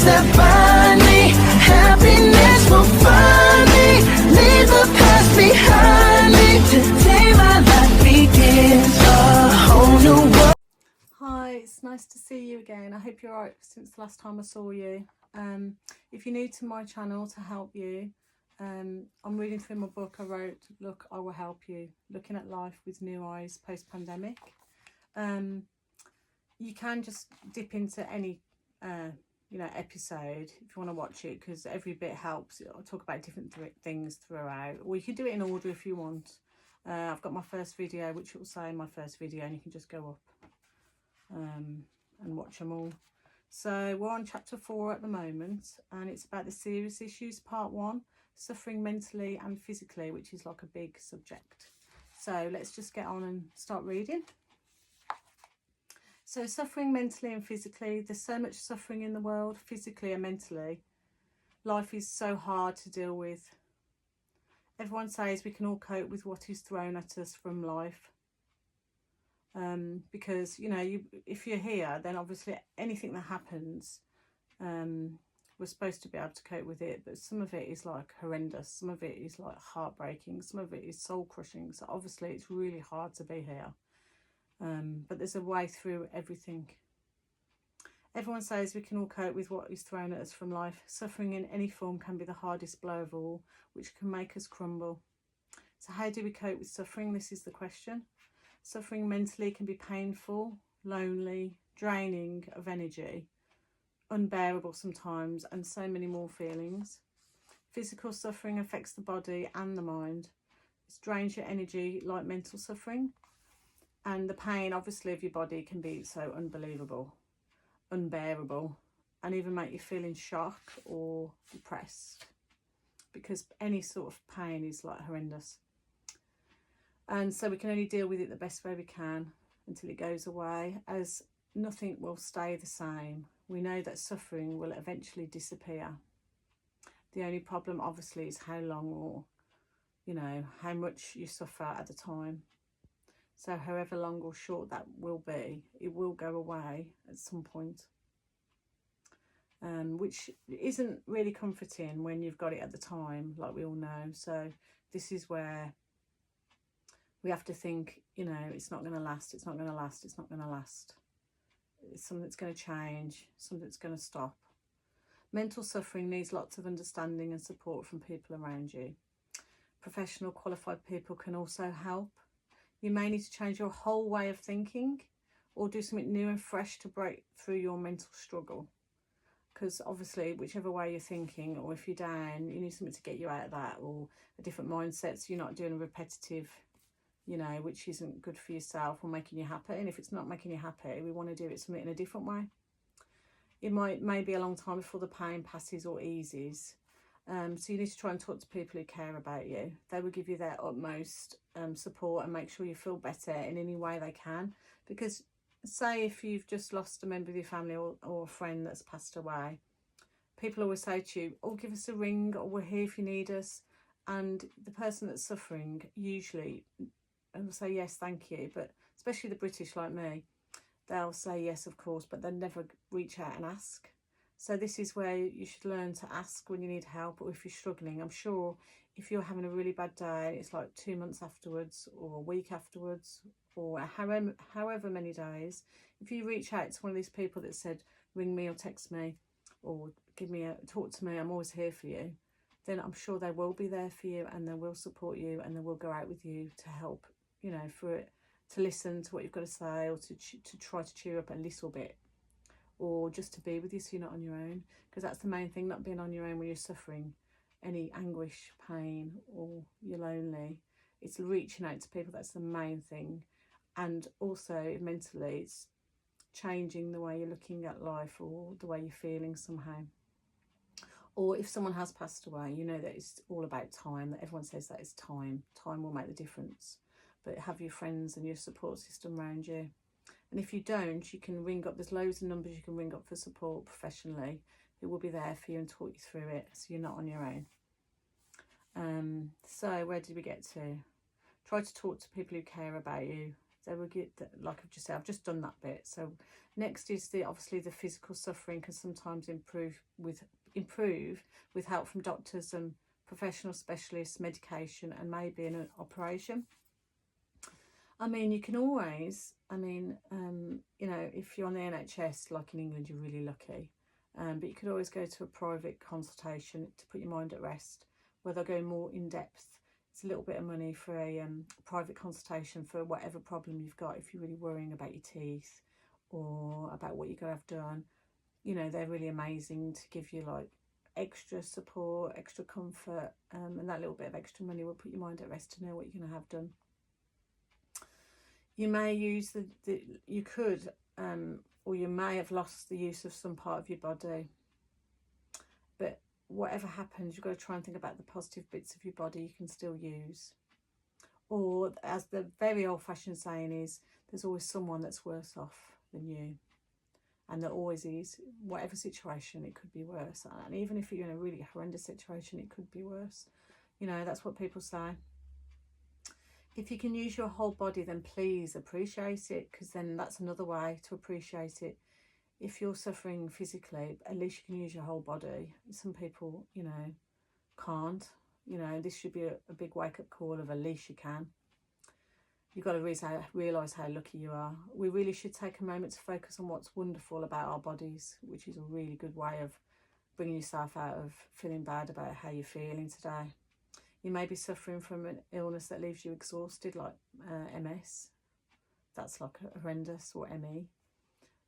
chains that bind me. Happiness will find me. Leave the past behind me. Today my life begins a whole new world. Hi, it's nice to see you again. I hope you're alright since the last time I saw you. If you're new to my channel, to help you, I'm reading through my book I wrote, Look, I Will Help You, looking at life with new eyes post-pandemic. You can just dip into any episode if you want to watch it, because every bit helps. I'll talk about different things throughout, or you can do it in order if you want. I've got my first video, which will say my first video, and you can just go up and watch them all. So we're on chapter 4 at the moment, and it's about the serious issues, part 1, suffering mentally and physically, which is like a big subject. So let's just get on and start reading. So suffering mentally and physically, there's so much suffering in the world, physically and mentally. Life is so hard to deal with. Everyone says we can all cope with what is thrown at us from life. Because if you're here, then obviously anything that happens, we're supposed to be able to cope with it, but some of it is like horrendous, some of it is like heartbreaking, some of it is soul crushing, so obviously it's really hard to be here, but there's a way through everything. Everyone says we can all cope with what is thrown at us from life. Suffering in any form can be the hardest blow of all, which can make us crumble. So how do we cope with suffering? This is the question. Suffering mentally can be painful, lonely, draining of energy, unbearable sometimes, and so many more feelings. Physical suffering affects the body and the mind. It drains your energy like mental suffering. And the pain, obviously, of your body can be so unbelievable, unbearable, and even make you feel in shock or depressed, because any sort of pain is like horrendous. And so we can only deal with it the best way we can until it goes away, as nothing will stay the same. We know that suffering will eventually disappear. The only problem obviously is how long, or how much you suffer at the time. So however long or short that will be, it will go away at some point, which isn't really comforting when you've got it at the time, like we all know. So this is where we have to think, it's not going to last, it's not going to last, it's not going to last. It's something that's going to change, something that's going to stop. Mental suffering needs lots of understanding and support from people around you. Professional, qualified people can also help. You may need to change your whole way of thinking, or do something new and fresh to break through your mental struggle. Because obviously, whichever way you're thinking, or if you're down, you need something to get you out of that, or a different mindset, so you're not doing a repetitive, which isn't good for yourself or making you happy. And if it's not making you happy, we want to do it something in a different way. It may be a long time before the pain passes or eases. So you need to try and talk to people who care about you. They will give you their utmost support and make sure you feel better in any way they can. Because say if you've just lost a member of your family, or a friend that's passed away, people always say to you, oh, give us a ring, or we're here if you need us. And the person that's suffering usually will say yes, thank you, but especially the British like me, they'll say yes, of course, but they'll never reach out and ask. So this is where you should learn to ask when you need help, or if you're struggling. I'm sure if you're having a really bad day, it's like 2 months afterwards, or a week afterwards, or however many days, if you reach out to one of these people that said ring me or text me or talk to me, I'm always here for you, then I'm sure they will be there for you, and they will support you, and they will go out with you to help, for it, to listen to what you've got to say, or to try to cheer up a little bit, or just to be with you so you're not on your own. Because that's the main thing, not being on your own when you're suffering any anguish, pain, or you're lonely. It's reaching out to people, that's the main thing. And also mentally, it's changing the way you're looking at life, or the way you're feeling somehow. Or if someone has passed away, that it's all about time, that everyone says that it's time. Time will make the difference. But have your friends and your support system around you. And if you don't, you can ring up. There's loads of numbers you can ring up for support professionally, who will be there for you and talk you through it, so you're not on your own. So where did we get to? Try to talk to people who care about you. So we get, like I've just said, I've just done that bit. So next is obviously the physical suffering can sometimes improve with help from doctors and professional specialists, medication, and maybe an operation. I mean, you can always, you know, if you're on the NHS, like in England, you're really lucky. But you could always go to a private consultation to put your mind at rest, where they'll go more in depth. It's a little bit of money for a private consultation for whatever problem you've got. If you're really worrying about your teeth or about what you're going to have done, you know, they're really amazing to give you like extra support, extra comfort, and that little bit of extra money will put your mind at rest to know what you're going to have done. You may use you could, or you may have lost the use of some part of your body. But whatever happens, you've got to try and think about the positive bits of your body you can still use. Or, as the very old-fashioned saying is, there's always someone that's worse off than you. And there always is. Whatever situation, it could be worse. And even if you're in a really horrendous situation, it could be worse. You know, that's what people say. If you can use your whole body, then please appreciate it, because then that's another way to appreciate it. If you're suffering physically, at least you can use your whole body. Some people, you know, can't. You know, this should be a big wake-up call of at least you can. You've got to realise how lucky you are. We really should take a moment to focus on what's wonderful about our bodies, which is a really good way of bringing yourself out of feeling bad about how you're feeling today. You may be suffering from an illness that leaves you exhausted, like MS. That's like horrendous, or ME.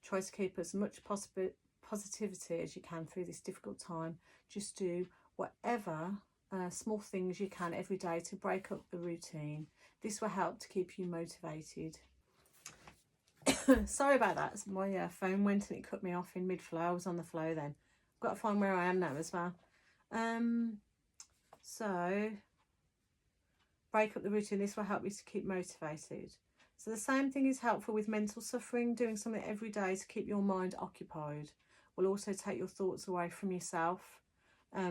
Try to keep as much positivity as you can through this difficult time. Just do whatever small things you can every day to break up the routine. This will help to keep you motivated. Sorry about that. My phone went and it cut me off in mid-flow. I was on the flow then. I've got to find where I am now as well. So, break up the routine. This will help you to keep motivated. So the same thing is helpful with mental suffering. Doing something every day to keep your mind occupied will also take your thoughts away from yourself,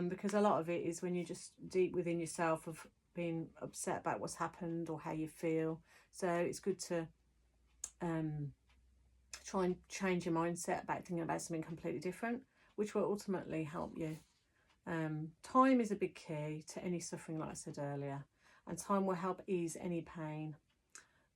because a lot of it is when you're just deep within yourself of being upset about what's happened or how you feel. So it's good to try and change your mindset about thinking about something completely different, which will ultimately help you. Time is a big key to any suffering, like I said earlier, and time will help ease any pain.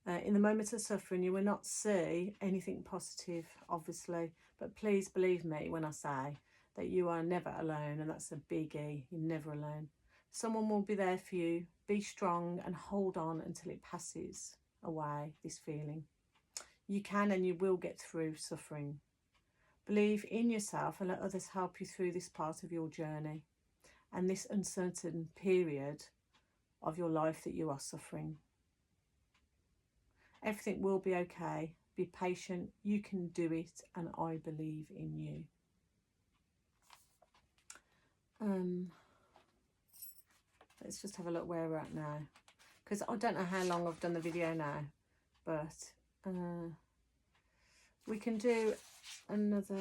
In the moments of suffering, you will not see anything positive, obviously, but please believe me when I say that you are never alone, and that's a biggie. You're never alone. Someone will be there for you. Be strong and hold on until it passes away, this feeling. You can and you will get through suffering. Believe in yourself and let others help you through this part of your journey and this uncertain period of your life that you are suffering. Everything will be okay. Be patient. You can do it, and I believe in you. Let's just have a look where we're at now, because I don't know how long I've done the video now, but we can do another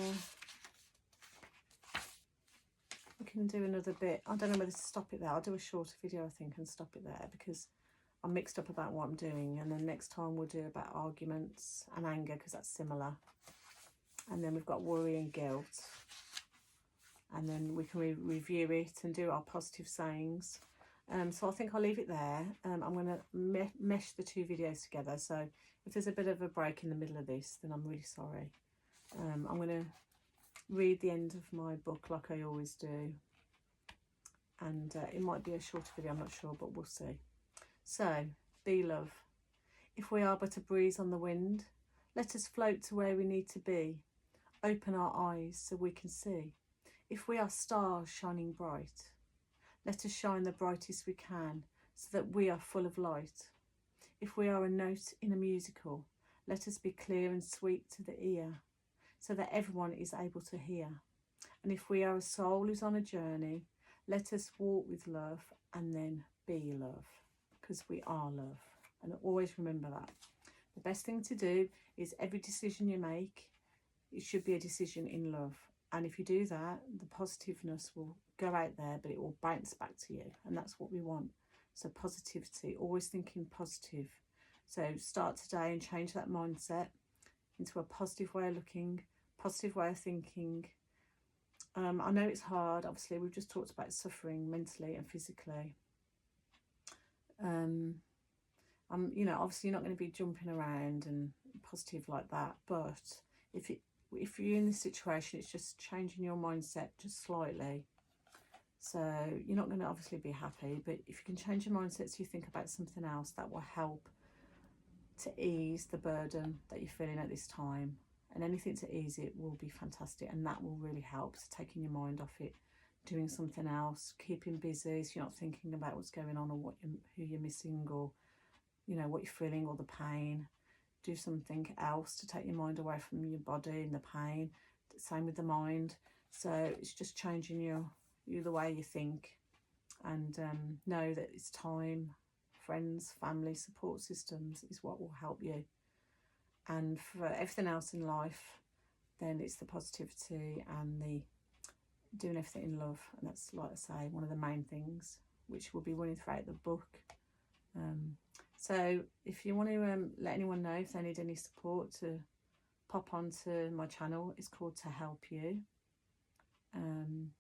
bit. I don't know whether to stop it there. I'll do a shorter video, I think, and stop it there, because I'm mixed up about what I'm doing. And then next time we'll do about arguments and anger, because that's similar. And then we've got worry and guilt, and then we can review it and do our positive sayings. So I think I'll leave it there. I'm going to mesh the two videos together, so if there's a bit of a break in the middle of this, then I'm really sorry. I'm going to read the end of my book like I always do, and it might be a shorter video, I'm not sure, but we'll see. So, be love. If we are but a breeze on the wind, let us float to where we need to be. Open our eyes so we can see. If we are stars shining bright, let us shine the brightest we can, so that we are full of light. If we are a note in a musical, let us be clear and sweet to the ear, so that everyone is able to hear. And if we are a soul who's on a journey, let us walk with love and then be love, because we are love. And always remember that. The best thing to do is every decision you make, it should be a decision in love. And if you do that, the positiveness will go out there, but it will bounce back to you. And that's what we want. So positivity, always thinking positive. So start today and change that mindset into a positive way of looking, positive way of thinking. I know it's hard. Obviously, we've just talked about suffering mentally and physically. You know, obviously you're not going to be jumping around and positive like that. But if you're in this situation, it's just changing your mindset just slightly. So you're not going to obviously be happy, but if you can change your mindset so you think about something else, that will help to ease the burden that you're feeling at this time. And anything to ease it will be fantastic, and that will really help to taking your mind off it, doing something else, keeping busy so you're not thinking about what's going on or who you're missing, or you know what you're feeling, or the pain. Do something else to take your mind away from your body and the pain. Same with the mind. So it's just changing you the way you think, and know that it's time. Friends, family, support systems is what will help you. And for everything else in life, then it's the positivity and the doing everything in love. And that's, like I say, one of the main things, which will be running throughout the book. So if you want to let anyone know if they need any support, to pop onto my channel. It's called To Help You. And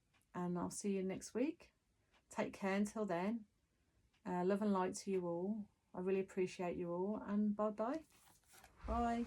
I'll see you next week. Take care until then. Love and light to you all. I really appreciate you all, and bye-bye. Bye.